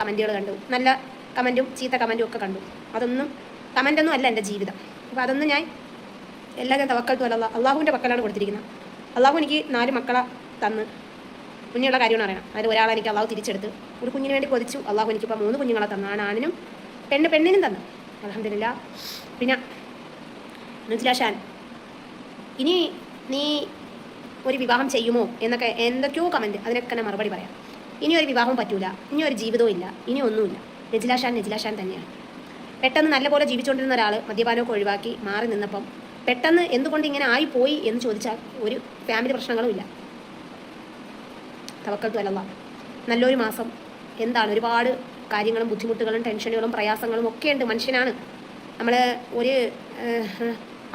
കമൻറ്റുകൾ കണ്ടു, നല്ല കമൻറ്റും ചീത്ത കമൻറ്റും ഒക്കെ കണ്ടു. അതൊന്നും കമൻറ്റൊന്നും അല്ല എൻ്റെ ജീവിതം. അപ്പോൾ അതൊന്നും ഞാൻ ഞാൻ തവക്കൽത്തു അല്ല, അള്ളാഹുവിൻ്റെ പക്കലാണ് കൊടുത്തിരിക്കുന്നത്. അള്ളാഹു എനിക്ക് 4 മക്കളെ തന്ന് കുഞ്ഞുള്ള കാര്യമാണ് അറിയണം. അതിൽ ഒരാളെ എനിക്ക് അള്ളാഹു തിരിച്ചെടുത്ത് ഒരു കുഞ്ഞിന് വേണ്ടി കൊതിച്ചു. അള്ളാഹു എനിക്കിപ്പോൾ 3 കുഞ്ഞുങ്ങളെ തന്നു. ആണിനും പെണ്ണിനും തന്നു. അൽഹംദുലില്ലാ. പിന്നെ നജ്ല ഷാൻ, ഇനി നീ ഒരു വിവാഹം ചെയ്യുമോ എന്നൊക്കെ എന്തൊക്കെയോ കമൻറ്റ്, അതിനൊക്കെ ഞാൻ മറുപടി പറയാം. ഇനി ഒരു വിവാഹം പറ്റൂല, ഇനി ഒരു ജീവിതവും ഇല്ല, ഇനി ഒന്നുമില്ല. നജ്ല ഷാൻ തന്നെയാണ്. പെട്ടെന്ന് നല്ലപോലെ ജീവിച്ചുകൊണ്ടിരുന്ന ഒരാൾ മദ്യപാനമൊക്കെ ഒഴിവാക്കി മാറി നിന്നപ്പം പെട്ടെന്ന് എന്തുകൊണ്ട് ഇങ്ങനെ ആയിപ്പോയി എന്ന് ചോദിച്ചാൽ ഒരു ഫാമിലി പ്രശ്നങ്ങളും ഇല്ല. തവക്കൽത്തു അലല്ലാഹ്. നല്ലൊരു മാസം എന്താണ്, ഒരുപാട് കാര്യങ്ങളും ബുദ്ധിമുട്ടുകളും ടെൻഷനുകളും പ്രയാസങ്ങളും ഒക്കെ ഉണ്ട്. മനുഷ്യനാണ്. നമ്മൾ ഒരു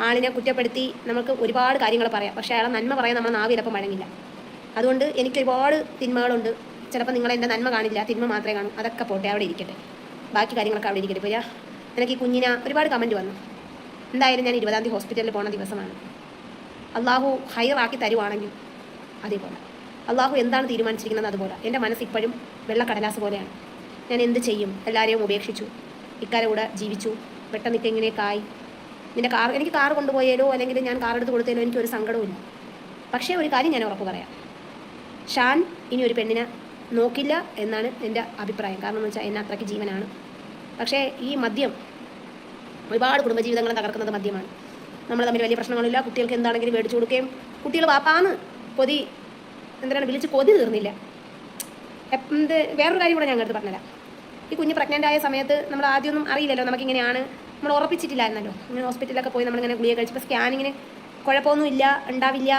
ആളിനെ കുറ്റപ്പെടുത്തി നമുക്ക് ഒരുപാട് കാര്യങ്ങൾ പറയാം, പക്ഷേ അയാളെ നന്മ പറയാൻ നമ്മൾ നാവ് ചിലപ്പോൾ വഴങ്ങില്ല. അതുകൊണ്ട് എനിക്ക് ഒരുപാട് തിന്മകളുണ്ട്. ചിലപ്പോൾ നിങ്ങളെൻ്റെ നന്മ കാണില്ല, തിന്മ മാത്രമേ കാണൂ. അതൊക്കെ പോട്ടെ, അവിടെ ഇരിക്കട്ടെ, ബാക്കി കാര്യങ്ങളൊക്കെ അവിടെ ഇരിക്കട്ടെ. ഇപ്പോൾ എനിക്ക് ഈ കുഞ്ഞിനെ ഒരുപാട് കമൻറ്റ് വന്നു. എന്തായാലും ഞാൻ 20-ാം തീയതി ഹോസ്പിറ്റലിൽ പോകുന്ന ദിവസമാണ്. അള്ളാഹു ഹൈറാക്കി തരുവാണെങ്കിൽ അതേപോലെ അള്ളാഹു എന്താണ് തീരുമാനിച്ചിരിക്കുന്നത് അതുപോലെ. എൻ്റെ മനസ്സ് ഇപ്പോഴും വെള്ളക്കടലാസ് പോലെയാണ്. ഞാൻ എന്ത് ചെയ്യും? എല്ലാവരെയും ഉപേക്ഷിച്ചു, ഇക്കാരെ കൂടെ ജീവിച്ചു, പെട്ടെന്ന് ഇങ്ങനെയൊക്കെയായി. എനിക്ക് കാർ കൊണ്ടുപോയാലോ അല്ലെങ്കിൽ ഞാൻ കാർ എടുത്ത് കൊടുത്താലോ എനിക്കൊരു സങ്കടവുമില്ല. പക്ഷേ ഒരു കാര്യം ഞാൻ ഉറപ്പ് പറയാം, ഷാൻ ഇനി ഒരു പെണ്ണിനെ നോക്കില്ല എന്നാണ് എൻ്റെ അഭിപ്രായം. കാരണം എന്ന് വെച്ചാൽ എന്നെ അത്രയ്ക്ക് ജീവനാണ്. പക്ഷേ ഈ മദ്യം ഒരുപാട് കുടുംബജീവിതങ്ങളെ തകർക്കുന്നത് മദ്യമാണ്. നമ്മൾ തമ്മിൽ വലിയ പ്രശ്നങ്ങളില്ല. കുട്ടികൾക്ക് എന്താണെങ്കിലും മേടിച്ചു കൊടുക്കുകയും കുട്ടികൾ വാപ്പാന്ന് വിളിച്ച് കൊതി തീർന്നില്ല. വേറൊരു കാര്യം കൂടെ ഞാൻ അടുത്ത് പറഞ്ഞുതരാം. ഈ കുഞ്ഞ് പ്രഗ്നൻ്റ് ആയ സമയത്ത് നമ്മൾ ആദ്യമൊന്നും അറിയില്ലല്ലോ, നമുക്കിങ്ങനെയാണ്, നമ്മൾ ഉറപ്പിച്ചിട്ടില്ലായിരുന്നല്ലോ. ഇങ്ങനെ ഹോസ്പിറ്റലിലൊക്കെ പോയി നമ്മളിങ്ങനെ ഗുളിക കഴിച്ചപ്പോൾ സ്കാനിങ്ങിന് കുഴപ്പമൊന്നും ഉണ്ടാവില്ല.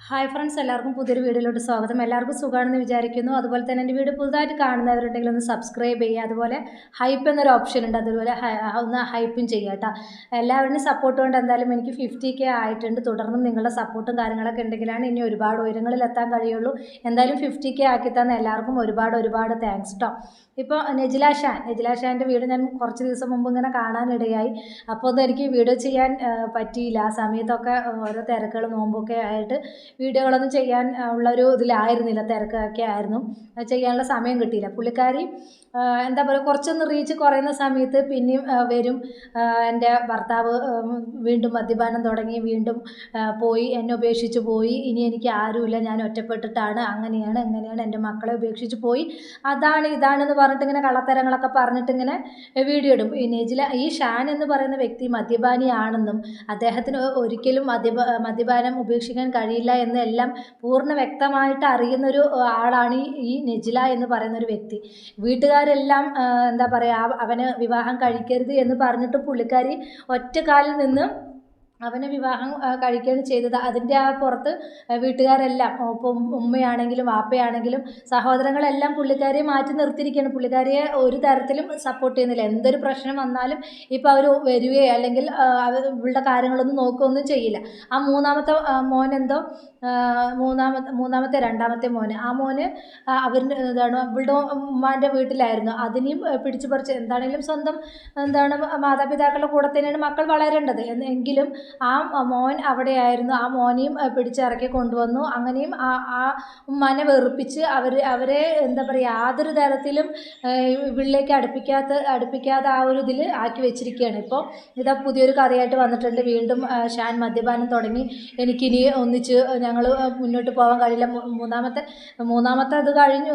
ഹായ് ഫ്രണ്ട്സ്, എല്ലാവർക്കും പുതിയൊരു വീഡിയോയിലോട്ട് സ്വാഗതം. എല്ലാവർക്കും സുഖമാണെന്ന് വിചാരിക്കുന്നു. അതുപോലെ തന്നെ എൻ്റെ വീഡിയോ പുതുതായിട്ട് കാണുന്നവരുണ്ടെങ്കിൽ ഒന്ന് സബ്സ്ക്രൈബ് ചെയ്യുക. അതുപോലെ ഹൈപ്പ് എന്നൊരു ഓപ്ഷൻ ഉണ്ട്, അതുപോലെ ഒന്ന് ഹൈപ്പും ചെയ്യുക കേട്ടോ. എല്ലാവരുടെയും സപ്പോർട്ട് കൊണ്ട് എന്തായാലും എനിക്ക് 50K ആയിട്ടുണ്ട്. തുടർന്നും നിങ്ങളുടെ സപ്പോർട്ടും കാര്യങ്ങളൊക്കെ ഉണ്ടെങ്കിലാണ് ഇനി ഒരുപാട് ഉയരങ്ങളിലെത്താൻ കഴിയുള്ളൂ. എന്തായാലും 50K ആക്കി തന്ന എല്ലാവർക്കും ഒരുപാട് താങ്ക്സ് കേട്ടോ. ഇപ്പോൾ നജ്ല ഷാൻ്റെ വീഡിയോ ഞാൻ കുറച്ച് ദിവസം മുമ്പ് ഇങ്ങനെ കാണാനിടയായി. അപ്പോൾ ഒന്നും എനിക്ക് വീഡിയോ ചെയ്യാൻ പറ്റിയില്ല. ആ സമയത്തൊക്കെ ഓരോ തിരക്കുകൾ നോമ്പൊക്കെ ആയിട്ട് വീഡിയോകളൊന്നും ചെയ്യാൻ ഉള്ളൊരു ഇതിലായിരുന്നില്ല, തിരക്കൊക്കെ ആയിരുന്നു, ചെയ്യാനുള്ള സമയം കിട്ടിയില്ല. പുള്ളിക്കാരി എന്താ പറയുക, കുറച്ചൊന്ന് റീച്ച് കുറയുന്ന സമയത്ത് പിന്നെയും വരും. എൻ്റെ ഭർത്താവ് വീണ്ടും മദ്യപാനം തുടങ്ങി, വീണ്ടും പോയി, എന്നെ ഉപേക്ഷിച്ച് പോയി, ഇനി എനിക്ക് ആരുമില്ല, ഞാൻ ഒറ്റപ്പെട്ടിട്ടാണ്, അങ്ങനെയാണ് എൻ്റെ മക്കളെ ഉപേക്ഷിച്ച് പോയി, അതാണ് ഇതാണെന്ന് പറഞ്ഞിട്ട് ഇങ്ങനെ കള്ളത്തരങ്ങളൊക്കെ പറഞ്ഞിട്ട് ഇങ്ങനെ വീഡിയോ ഇടും. ഈ ഷാൻ എന്ന് പറയുന്ന വ്യക്തി മദ്യപാനിയാണെന്നും അദ്ദേഹത്തിന് ഒരിക്കലും മദ്യപാനം ഉപേക്ഷിക്കാൻ കഴിയില്ല എന്നെല്ലാം പൂർണ്ണ വ്യക്തമായിട്ട് അറിയുന്നൊരു ആളാണ് ഈ നജ്ല എന്ന് പറയുന്നൊരു വ്യക്തി. വീട്ടുകാരെല്ലാം എന്താ പറയുക, അവന് വിവാഹം കഴിക്കരുത് എന്ന് പറഞ്ഞിട്ട് പുള്ളിക്കാരി ഒറ്റക്കാലിൽ നിന്ന് അവനെ വിവാഹം കഴിക്കുകയാണ് ചെയ്തത്. അതിൻ്റെ ആ പുറത്ത് വീട്ടുകാരെല്ലാം, ഇപ്പം ഉമ്മയാണെങ്കിലും വാപ്പയാണെങ്കിലും സഹോദരങ്ങളെല്ലാം പുള്ളിക്കാരിയെ മാറ്റി നിർത്തിയിരിക്കുകയാണ്. പുള്ളിക്കാരിയെ ഒരു തരത്തിലും സപ്പോർട്ട് ചെയ്യുന്നില്ല. എന്തൊരു പ്രശ്നം വന്നാലും ഇപ്പോൾ അവർ വരികയോ അല്ലെങ്കിൽ ഇവളുടെ കാര്യങ്ങളൊന്നും നോക്കുകയൊന്നും ചെയ്യില്ല. ആ രണ്ടാമത്തെ മോന്, ആ മോന് അവരുടെ ഇവളുടെ ഉമ്മാൻ്റെ വീട്ടിലായിരുന്നു. അതിനെയും പിടിച്ചു പറിച്ച്, എന്താണെങ്കിലും സ്വന്തം മാതാപിതാക്കളുടെ കൂടെ തന്നെയാണ് മക്കൾ വളരേണ്ടത്. എങ്കിലും ആ മോൻ അവിടെയായിരുന്നു. ആ മോനെയും പിടിച്ചിറക്കി കൊണ്ടുവന്നു. അങ്ങനെയും ആ ഉമ്മാനെ വെറുപ്പിച്ച് അവരെ എന്താ പറയുക, യാതൊരു തരത്തിലും ഇവിളിലേക്ക് അടുപ്പിക്കാതെ ആ ഒരു ഇതിൽ ആക്കി വെച്ചിരിക്കുകയാണ്. ഇപ്പോൾ ഇതാ പുതിയൊരു കഥയായിട്ട് വന്നിട്ടുണ്ട്. വീണ്ടും ഷാൻ മദ്യപാനം തുടങ്ങി, എനിക്കിനി ഒന്നിച്ച് ഞങ്ങൾ മുന്നോട്ട് പോകാൻ കഴിയില്ല. മൂന്നാമത്തെ ഇത് കഴിഞ്ഞു,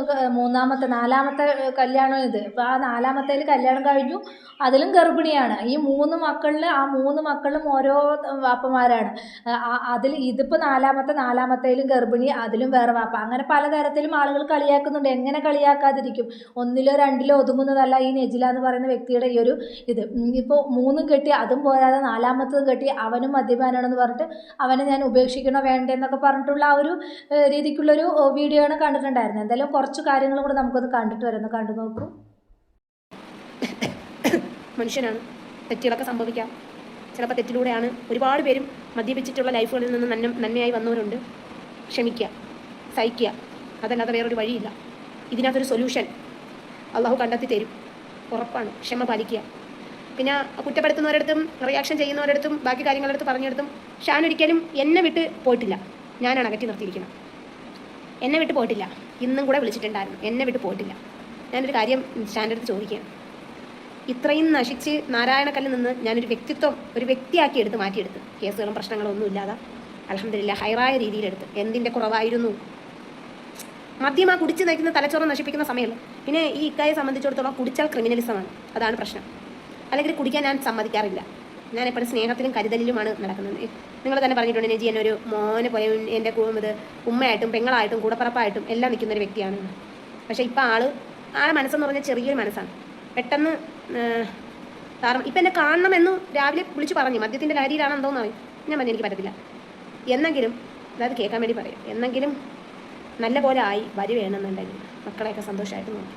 നാലാമത്തെ കല്യാണം ഇത്. ഇപ്പോൾ ആ 4ാമത്തേൽ കല്യാണം കഴിഞ്ഞു, അതിലും ഗർഭിണിയാണ്. ഈ 3 മക്കളിൽ ആ 3 മക്കളും ഓരോ വാപ്പമാരാണ്. ഇതിപ്പോൾ നാലാമത്തേലും ഗർഭിണി, അതിലും വേറെ വാപ്പ. അങ്ങനെ പലതരത്തിലും ആളുകൾ കളിയാക്കുന്നുണ്ട്. എങ്ങനെ കളിയാക്കാതിരിക്കും? 1ലോ 2ലോ ഒതുങ്ങുന്നതല്ല ഈ നജ്ല എന്ന് പറയുന്ന വ്യക്തിയുടെ ഈ ഒരു ഇത്. ഇപ്പോൾ 3 കെട്ടി, അതും പോരാതെ 4ാമത്തതും കെട്ടി, അവനും മദ്യപാനാണെന്ന് പറഞ്ഞിട്ട് അവനെ ഞാൻ ഉപേക്ഷിക്കണോ വേണ്ടെന്നൊക്കെ പറഞ്ഞിട്ടുള്ള ആ ഒരു രീതിക്കുള്ളൊരു വീഡിയോ ആണ് കണ്ടിട്ടുണ്ടായിരുന്നത്. എന്തായാലും കുറച്ച് കാര്യങ്ങളും കൂടെ നമുക്കൊന്ന് കണ്ടിട്ട് വരുന്നു, കണ്ടു നോക്കൂ. മനുഷ്യനാണ്, തെറ്റുകളൊക്കെ സംഭവിക്കാം. ചിലപ്പോൾ തെറ്റിലൂടെയാണ് ഒരുപാട് പേരും മദ്യപിച്ചിട്ടുള്ള ലൈഫുകളിൽ നിന്ന് നന്മയായി വന്നവരുണ്ട്. ക്ഷമിക്കുക, സഹിക്കുക, അതല്ലാതെ വേറൊരു വഴിയില്ല. ഇതിനകത്തൊരു സൊല്യൂഷൻ അള്ളാഹു കണ്ടെത്തി തരും, ഉറപ്പാണ്. ക്ഷമ പാലിക്കുക. പിന്നെ കുറ്റപ്പെടുത്തുന്നവരടുത്തും റിയാക്ഷൻ ചെയ്യുന്നവരടുത്തും ബാക്കി കാര്യങ്ങളടുത്ത് പറഞ്ഞെടുത്തും ഷാൻ ഒരിക്കലും എന്നെ വിട്ട് പോയിട്ടില്ല. ഞാനാണ് അകറ്റി നിർത്തിയിരിക്കുന്നത്. എന്നെ വിട്ട് പോയിട്ടില്ല. ഇന്നും കൂടെ വിളിച്ചിട്ടുണ്ടായിരുന്നു, എന്നെ വിട്ട് പോയിട്ടില്ല. ഞാനൊരു കാര്യം സ്റ്റാൻഡ് എടുത്ത് ചോദിക്കുകയാണ്. ഇത്രയും നശിച്ച് നാരായണക്കല്ലിൽ നിന്ന് ഞാനൊരു വ്യക്തിത്വം ഒരു വ്യക്തിയാക്കി എടുത്ത് മാറ്റിയെടുത്ത് കേസുകളും പ്രശ്നങ്ങളും ഒന്നും ഇല്ലാതെ അൽഹംദുലില്ലാ ഹൈറായ രീതിയിലെടുത്ത്. എന്തിൻ്റെ കുറവായിരുന്നു? മദ്യം ആ കുടിച്ച് നയിക്കുന്ന തലച്ചോറ് നശിപ്പിക്കുന്ന സമയമല്ല. പിന്നെ ഈ ഇക്കായെ സംബന്ധിച്ചിടത്തോളം കുടിച്ചാൽ ക്രിമിനലിസമാണ്, അതാണ് പ്രശ്നം. അല്ലെങ്കിൽ കുടിക്കാൻ ഞാൻ സമ്മതിക്കാറില്ല. ഞാൻ എപ്പോഴും സ്നേഹത്തിലും കരുതലിലുമാണ് നടക്കുന്നത്. നിങ്ങൾ തന്നെ പറഞ്ഞിട്ടുണ്ട് നെജി എന്നെ ഒരു മോനെ പോലെ എൻ്റെ ഇത് ഉമ്മയായിട്ടും പെങ്ങളായിട്ടും കൂടപ്പറപ്പായിട്ടും എല്ലാം നിൽക്കുന്ന ഒരു വ്യക്തിയാണ്. പക്ഷേ ഇപ്പം ആളെ മനസ്സെന്ന് പറഞ്ഞാൽ ചെറിയൊരു മനസ്സാണ്. പെട്ടെന്ന് കാരണം ഇപ്പം എന്നെ കാണണമെന്ന് രാവിലെ വിളിച്ച് പറഞ്ഞു. മദ്യത്തിൻ്റെ കാര്യയിലാണ് എന്തോന്ന് പറയും. ഞാൻ പറഞ്ഞു എനിക്ക് പറ്റത്തില്ല എന്നെങ്കിലും, അതായത് കേൾക്കാൻ വേണ്ടി പറയാം, എന്നെങ്കിലും നല്ല പോലെ ആയി വരുവേണമെന്നുണ്ടെങ്കിൽ മക്കളെയൊക്കെ സന്തോഷമായിട്ട് നോക്കി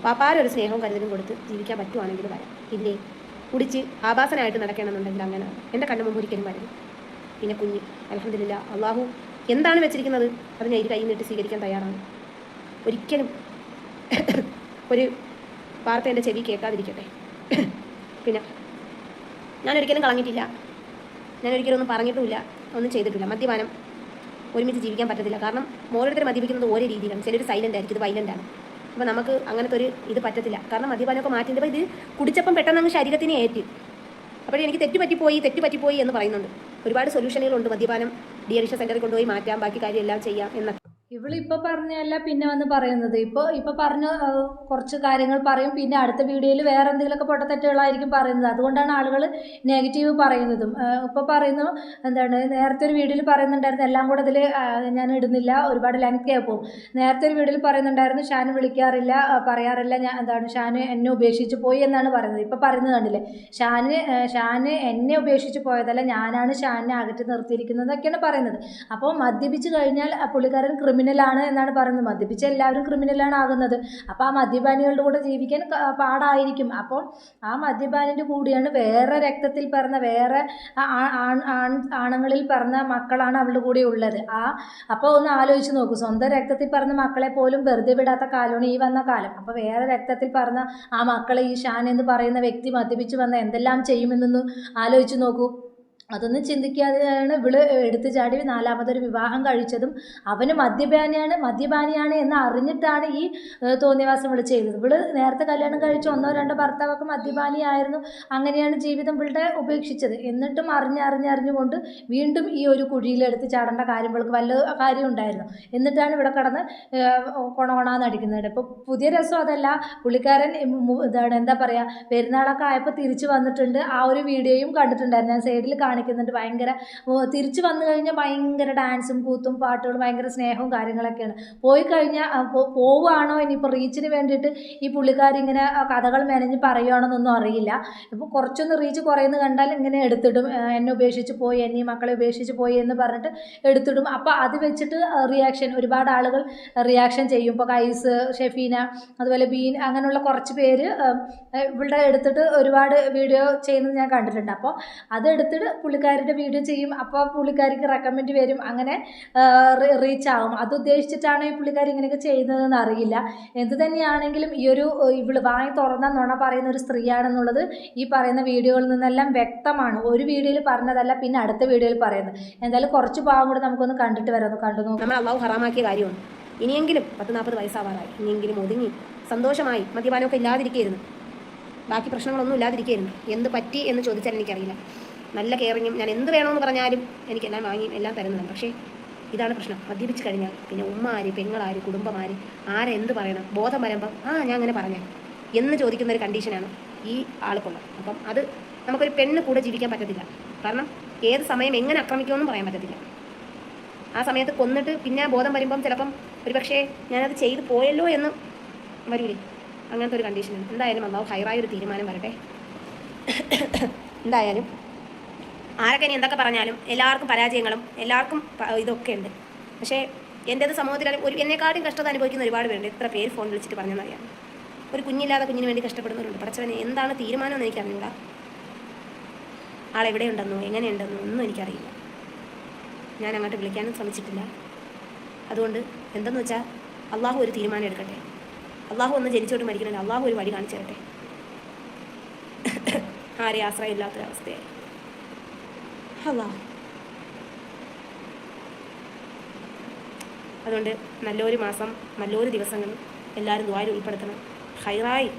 പാപ്പാരൊരു സ്നേഹവും കരുതലും കൊടുത്ത് ജീവിക്കാൻ പറ്റുവാണെങ്കിൽ വരാം. ഇല്ലേ കുടിച്ച് ആഭാസനായിട്ട് നടക്കണമെന്നുണ്ടെങ്കിൽ അങ്ങനെ എൻ്റെ കണ്ണു മുമ്പ് ഒരിക്കലും വരും. പിന്നെ കുഞ്ഞ് അൽഹംദുലില്ലാ അള്ളാഹു എന്താണ് വെച്ചിരിക്കുന്നത് അത് ഞാൻ കയ്യിൽ നിന്നിട്ട് സ്വീകരിക്കാൻ തയ്യാറാണ്. ഒരിക്കലും ഒരു വാർത്ത എൻ്റെ ചെവി കേൾക്കാതിരിക്കട്ടെ. പിന്നെ ഞാനൊരിക്കലും കളഞ്ഞിട്ടില്ല, ഞാനൊരിക്കലും ഒന്നും പറഞ്ഞിട്ടുമില്ല, ഒന്നും ചെയ്തിട്ടില്ല. മദ്യപാനം ഒരുമിച്ച് ജീവിക്കാൻ പറ്റത്തില്ല. കാരണം ഓരോരുത്തർ മദ്യപിക്കുന്നത് ഓരോ രീതിയിലാണ്. ചിലർ സൈലൻ്റ് ആയിരിക്കും, ഇത് വൈലൻ്റാണ്. അപ്പോൾ നമുക്ക് അങ്ങനത്തെ ഒരു ഇത് പറ്റത്തില്ല. കാരണം മദ്യപാനമൊക്കെ മാറ്റിൻ്റെ ഇത് കുടിച്ചപ്പം പെട്ടെന്ന് അങ്ങ് ശരീരത്തിനെ ഏറ്റ്. അപ്പോൾ എനിക്ക് തെറ്റുപറ്റിപ്പോയി എന്ന് പറയുന്നുണ്ട്. ഒരുപാട് സൊല്യൂഷനുകളുണ്ട്. മദ്യപാനം ഡി അഡിക്ഷൻ സെൻ്ററിൽ കൊണ്ടുപോയി മാറ്റാം, ബാക്കി കാര്യം എല്ലാം ചെയ്യാം എന്നൊക്കെ. ഇവളിപ്പോൾ പറഞ്ഞല്ല പിന്നെ വന്ന് പറയുന്നത്. ഇപ്പോൾ പറഞ്ഞ കുറച്ച് കാര്യങ്ങൾ പറയും, പിന്നെ അടുത്ത വീഡിയോയിൽ വേറെ എന്തെങ്കിലുമൊക്കെ പൊട്ടത്തെറ്റുകളായിരിക്കും പറയുന്നത്. അതുകൊണ്ടാണ് ആളുകൾ നെഗറ്റീവ് പറയുന്നതും. ഇപ്പോൾ പറയുന്നു എന്താണ്, നേരത്തെ ഒരു വീഡിയോയിൽ പറയുന്നുണ്ടായിരുന്നു, എല്ലാം കൂടെ ഇതിൽ ഞാൻ ഇടുന്നില്ല, ഒരുപാട് ലെങ്തി ആയി പോകും. നേരത്തെ ഒരു വീഡിയോയിൽ പറയുന്നുണ്ടായിരുന്നു ഷാൻ വിളിക്കാറില്ല, പറയാറില്ല, ഞാൻ എന്താണ് ഷാൻ എന്നെ ഉപേക്ഷിച്ച് പോയി എന്നാണ് പറയുന്നത്. ഇപ്പോൾ പറയുന്നത് കണ്ടില്ലേ, ഷാൻ എന്നെ ഉപേക്ഷിച്ച് പോയതല്ല, ഞാനാണ് ഷാനിനെ അകറ്റി നിർത്തിയിരിക്കുന്നതൊക്കെയാണ് പറയുന്നത്. അപ്പോൾ മദ്യപിച്ച് കഴിഞ്ഞാൽ പുള്ളിക്കാരൻ ക്രിമിനലാണ് എന്നാണ് പറയുന്നത്. മദ്യപിച്ച എല്ലാവരും ക്രിമിനലാണ് ആകുന്നത്. അപ്പോൾ ആ മദ്യപാനികളുടെ കൂടെ ജീവിക്കാൻ പാടായിരിക്കും. അപ്പോൾ ആ മദ്യപാനിൻ്റെ കൂടിയാണ് വേറെ രക്തത്തിൽ പിറന്ന വേറെ ആണുങ്ങളിൽ പിറന്ന മക്കളാണ് അവളുടെ കൂടെ ഉള്ളത്. അപ്പോൾ ഒന്ന് ആലോചിച്ച് നോക്കൂ, സ്വന്തം രക്തത്തിൽ പിറന്ന മക്കളെ പോലും വെറുതെ വിടാത്ത കാലമാണ് ഈ വന്ന കാലം. അപ്പോൾ വേറെ രക്തത്തിൽ പിറന്ന ആ മക്കളെ ഈ ഷാൻ എന്ന് പറയുന്ന വ്യക്തി മദ്യപിച്ച് വന്ന എന്തെല്ലാം ചെയ്യുമെന്നൊന്ന് ആലോചിച്ച് നോക്കൂ. അതൊന്നും ചിന്തിക്കാതെയാണ് ഇവള് എടുത്തു ചാടി നാലാമതൊരു വിവാഹം കഴിച്ചതും. അവന് മദ്യപാനിയാണ് എന്ന് അറിഞ്ഞിട്ടാണ് ഈ തോന്നിയവാസം ഇവള് ചെയ്തത്. ഇവള് നേരത്തെ കല്യാണം കഴിച്ച 1-2 ഭർത്താവൊക്കെ മദ്യപാനിയായിരുന്നു. അങ്ങനെയാണ് ജീവിതം ഇവളുടെ ഉപേക്ഷിച്ചത്. എന്നിട്ടും അറിഞ്ഞുകൊണ്ട് വീണ്ടും ഈ ഒരു കുഴിയിലെടുത്ത് ചാടേണ്ട കാര്യം ഇവൾക്ക് വല്ല കാര്യം ഉണ്ടായിരുന്നു. എന്നിട്ടാണ് ഇവിടെ കിടന്ന് കൊണകൊണാന്നടിക്കുന്നത്. ഇപ്പോൾ പുതിയ രസം അതല്ല, പുള്ളിക്കാരൻ എന്താ പറയുക, പെരുന്നാളൊക്കെ ആയപ്പോൾ തിരിച്ചു വന്നിട്ടുണ്ട്. ആ ഒരു വീഡിയോയും കണ്ടിട്ടുണ്ടായിരുന്നു, ഞാൻ സൈഡിൽ കാണിക്കുന്നുണ്ട്. ഭയങ്കര തിരിച്ചു വന്നു കഴിഞ്ഞാൽ ഭയങ്കര ഡാൻസും കൂത്തും പാട്ടുകളും ഭയങ്കര സ്നേഹവും കാര്യങ്ങളൊക്കെയാണ്. പോയി കഴിഞ്ഞാൽ പോവുകയാണോ ഇനിയിപ്പോൾ റീച്ചിന് വേണ്ടിയിട്ട് ഈ പുള്ളിക്കാരി ഇങ്ങനെ കഥകൾ മെനഞ്ഞ് പറയുകയാണെന്നൊന്നും അറിയില്ല. ഇപ്പോൾ കുറച്ചൊന്ന് റീച്ച് കുറയുന്നു കണ്ടാൽ ഇങ്ങനെ എടുത്തിടും, എന്നെ ഉപേക്ഷിച്ച് പോയി, എന്നെ മക്കളെ ഉപേക്ഷിച്ച് പോയി എന്ന് പറഞ്ഞിട്ട് എടുത്തിടും. അപ്പോൾ അത് വെച്ചിട്ട് റിയാക്ഷൻ ഒരുപാട് ആളുകൾ റിയാക്ഷൻ ചെയ്യും. ഇപ്പോൾ കൈസ്, ഷെഫീന, അതുപോലെ ബീൻ, അങ്ങനെയുള്ള കുറച്ച് പേര് ഇവളുടെ എടുത്തിട്ട് ഒരുപാട് വീഡിയോ ചെയ്യുന്നത് ഞാൻ കണ്ടിട്ടുണ്ട്. അപ്പോൾ അതെടുത്തിട്ട് പുള്ളിക്കാരുടെ വീഡിയോ ചെയ്യും. അപ്പോൾ പുള്ളിക്കാരിക്ക് റെക്കമെൻഡ് വരും, അങ്ങനെ റീച്ച് ആകും. അത് ഉദ്ദേശിച്ചിട്ടാണ് ഈ പുള്ളിക്കാരി ഇങ്ങനെയൊക്കെ ചെയ്യുന്നതെന്ന് അറിയില്ല. എന്ത് തന്നെയാണെങ്കിലും ഈ ഒരു ഇവള് വായി തുറന്ന നുണ പറയുന്ന ഒരു സ്ത്രീയാണെന്നുള്ളത് ഈ പറയുന്ന വീഡിയോകളിൽ നിന്നെല്ലാം വ്യക്തമാണ്. ഒരു വീഡിയോയിൽ പറഞ്ഞതല്ല, പിന്നെ അടുത്ത വീഡിയോയിൽ പറയുന്നത്. എന്തായാലും കുറച്ച് ഭാഗം കൂടെ നമുക്കൊന്ന് കണ്ടിട്ട് വരാം, ഒന്ന് കണ്ടു നോക്കാം. നമ്മൾ അള്ളാഹു ഹറാമാക്കിയ കാര്യമാണ്. ഇനിയെങ്കിലും 10-40 വയസ്സാവാറായി, ഇനിയെങ്കിലും ഒതുങ്ങി സന്തോഷമായി മദ്യപാനമൊക്കെ ഇല്ലാതിരിക്കുകയായിരുന്നു, ബാക്കി പ്രശ്നങ്ങളൊന്നും ഇല്ലാതിരിക്കുകയായിരുന്നു. എന്ത് പറ്റി എന്ന് ചോദിച്ചാൽ എനിക്കറിയില്ല. നല്ല കെയറിങ്ങും, ഞാൻ എന്ത് വേണമെന്ന് പറഞ്ഞാലും എനിക്കെല്ലാം വാങ്ങി എല്ലാം തരുന്നതാണ്. പക്ഷേ ഇതാണ് പ്രശ്നം, മദ്യപിച്ച് കഴിഞ്ഞാൽ പിന്നെ ഉമ്മാര്, പെങ്ങളാര്, കുടുംബമാര്, ആരെന്ത് പറയണം, ബോധം വരുമ്പം ഞാൻ അങ്ങനെ പറഞ്ഞേ എന്ന് ചോദിക്കുന്ന ഒരു കണ്ടീഷനാണ് ഈ ആൾക്കുള്ളത്. അപ്പം അത് നമുക്കൊരു പെണ്ണ് കൂടെ ജീവിക്കാൻ പറ്റത്തില്ല. കാരണം ഏത് സമയം എങ്ങനെ ആക്രമിക്കുമെന്നും പറയാൻ പറ്റത്തില്ല. ആ സമയത്ത് കൊന്നിട്ട് പിന്നെ ബോധം വരുമ്പം ചിലപ്പം ഒരു പക്ഷേ ഞാനത് ചെയ്ത് പോയല്ലോ എന്ന് വരൂലേ, അങ്ങനത്തെ ഒരു കണ്ടീഷനാണ്. എന്തായാലും അള്ളാഹു ഹൈറായൊരു തീരുമാനം വരട്ടെ. എന്തായാലും ആരൊക്കെ ഇനി എന്തൊക്കെ പറഞ്ഞാലും എല്ലാവർക്കും പരാജയങ്ങളും എല്ലാവർക്കും ഇതൊക്കെ ഉണ്ട്. പക്ഷേ എൻ്റേത് സമൂഹത്തിൽ എന്നെക്കാട്ടും കഷ്ടത അനുഭവിക്കുന്ന ഒരുപാട് പേരുണ്ട്. എത്ര പേര് ഫോൺ വിളിച്ചിട്ട് പറഞ്ഞെന്നറിയാം. ഒരു കുഞ്ഞില്ലാതെ കുഞ്ഞിന് വേണ്ടി കഷ്ടപ്പെടുന്നവരുണ്ട്. പടച്ചവനെ എന്താണ് തീരുമാനമെന്ന് എനിക്കറിഞ്ഞൂടാ. ആളെവിടെയുണ്ടെന്നോ എങ്ങനെയുണ്ടെന്നോ ഒന്നും എനിക്കറിയില്ല. ഞാൻ അങ്ങോട്ട് വിളിക്കാനും ശ്രമിച്ചിട്ടില്ല. അതുകൊണ്ട് എന്തെന്ന് വെച്ചാൽ അള്ളാഹു ഒരു തീരുമാനം എടുക്കട്ടെ. അള്ളാഹു ഒന്ന് ജനിച്ചോട്ട് മരിക്കണല്ലോ, അള്ളാഹു ഒരു വഴി കാണിച്ചു തരട്ടെ. ആരെയും ആശ്രയമില്ലാത്തൊരവസ്ഥയായി. അതുകൊണ്ട് നല്ലൊരു മാസം, നല്ലൊരു ദിവസങ്ങൾ എല്ലാവരും ദുആയിൽ ഉൾപ്പെടുത്തണം. ഹൈറായി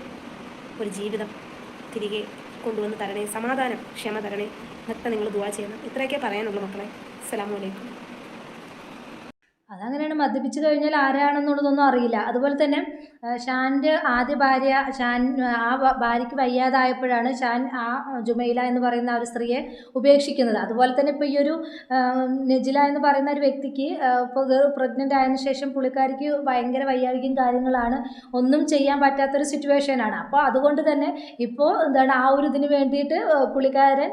ഒരു ജീവിതം തിരികെ കൊണ്ടുവന്ന് തരണേ, സമാധാനം, ക്ഷമ തരണേ എന്നൊക്കെ നിങ്ങൾ ദുആ ചെയ്യണം. ഇത്രയൊക്കെ പറയാനുള്ളൂ മക്കളെ. അസ്സലാമു അലൈക്കും. അതങ്ങനെയാണ്. മദ്യപിച്ച് കഴിഞ്ഞാൽ ആരാണെന്നുള്ളതൊന്നും അറിയില്ല. അതുപോലെ തന്നെ ഷാൻ്റെ ആദ്യ ഭാര്യ ഭാര്യയ്ക്ക് വയ്യാതായപ്പോഴാണ് ഷാൻ ജുമൈല എന്ന് പറയുന്ന ആ ഒരു സ്ത്രീയെ ഉപേക്ഷിക്കുന്നത്. അതുപോലെ തന്നെ ഇപ്പോൾ ഈ ഒരു നജില എന്ന് പറയുന്ന ഒരു വ്യക്തിക്ക് ഇപ്പോൾ പ്രഗ്നൻ്റ് ആയതിനു ശേഷം പുള്ളിക്കാരിക്ക് ഭയങ്കര വയ്യാഴികയും കാര്യങ്ങളാണ്, ഒന്നും ചെയ്യാൻ പറ്റാത്തൊരു സിറ്റുവേഷനാണ്. അപ്പോൾ അതുകൊണ്ട് തന്നെ ഇപ്പോൾ എന്താണ് ആ ഒരു ഇതിന് വേണ്ടിയിട്ട് പുള്ളിക്കാരൻ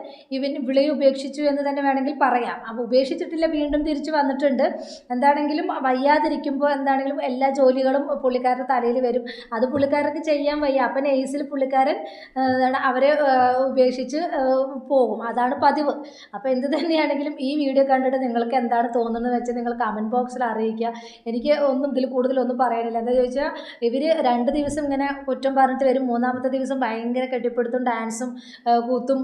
വിളയെ ഉപേക്ഷിച്ചു എന്ന് തന്നെ വേണമെങ്കിൽ പറയാം. അപ്പോൾ ഉപേക്ഷിച്ചിട്ടില്ല, വീണ്ടും തിരിച്ചു വന്നിട്ടുണ്ട്. എന്താണെങ്കിലും വയ്യാതിരിക്കുമ്പോൾ എന്താണെങ്കിലും എല്ലാ ജോലികളും പുള്ളിക്കാരുടെ തലയിൽ വരും. അത് പുള്ളിക്കാർക്ക് ചെയ്യാൻ വയ്യ. അപ്പം നെയ്സിൽ പുള്ളിക്കാരൻ അവരെ ഉപേക്ഷിച്ച് പോകും. അതാണ് പതിവ്. അപ്പോൾ എന്ത് തന്നെയാണെങ്കിലും ഈ വീഡിയോ കണ്ടിട്ട് നിങ്ങൾക്ക് എന്താണ് തോന്നുന്നത് വെച്ച് നിങ്ങൾ കമൻറ്റ് ബോക്സിൽ അറിയിക്കുക. എനിക്ക് ഇതിൽ കൂടുതലൊന്നും പറയാനില്ല. എന്താ ചോദിച്ചാൽ ഇവർ 2 ദിവസം ഇങ്ങനെ കുറ്റം പറഞ്ഞിട്ട് വരും. 3ാമത്തെ ദിവസം ഭയങ്കര കെട്ടിപ്പിടുത്തും ഡാൻസും കൂത്തും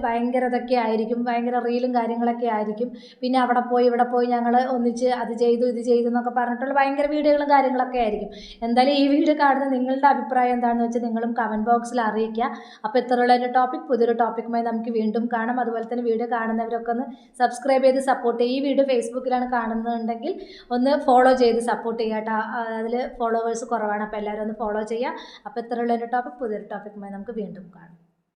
ഭയങ്കര ഇതൊക്കെ ആയിരിക്കും, ഭയങ്കര റീലും കാര്യങ്ങളൊക്കെ ആയിരിക്കും. പിന്നെ അവിടെ പോയി ഇവിടെ പോയി ഞങ്ങൾ ഒന്നിച്ച് അത് ചെയ്തു ഇത് ചെയ്തു എന്നൊക്കെ പറഞ്ഞിട്ടുള്ള ഭയങ്കര വീഡിയോകളും കാര്യങ്ങളൊക്കെ ആയിരിക്കും. എന്തായാലും ഈ വീഡിയോ കാണുന്ന നിങ്ങളുടെ അഭിപ്രായം എന്താണെന്ന് വെച്ചാൽ നിങ്ങളും കമൻറ്റ് ബോക്സിൽ അറിയിക്കുക. അപ്പോൾ ഇത്രയുള്ള ഒരു ടോപ്പിക് പുതിയൊരു ടോപ്പിക്കുമായി നമുക്ക് വീണ്ടും കാണാം. അതുപോലെ തന്നെ വീഡിയോ കാണുന്നവരൊക്കെ ഒന്ന് സബ്സ്ക്രൈബ് ചെയ്ത് സപ്പോർട്ട് ചെയ്യുക. ഈ വീഡിയോ ഫേസ്ബുക്കിലാണ് കാണുന്നുണ്ടെങ്കിൽ ഒന്ന് ഫോളോ ചെയ്ത് സപ്പോർട്ട് ചെയ്യുക കേട്ടോ. അതിൽ ഫോളോവേഴ്സ് കുറവാണ്. അപ്പോൾ എല്ലാവരും ഒന്ന് ഫോളോ ചെയ്യുക. അപ്പോൾ ഇത്രയുള്ള ഒരു ടോപ്പിക് പുതിയൊരു ടോപ്പിക്കുമായി നമുക്ക് വീണ്ടും കാണാം.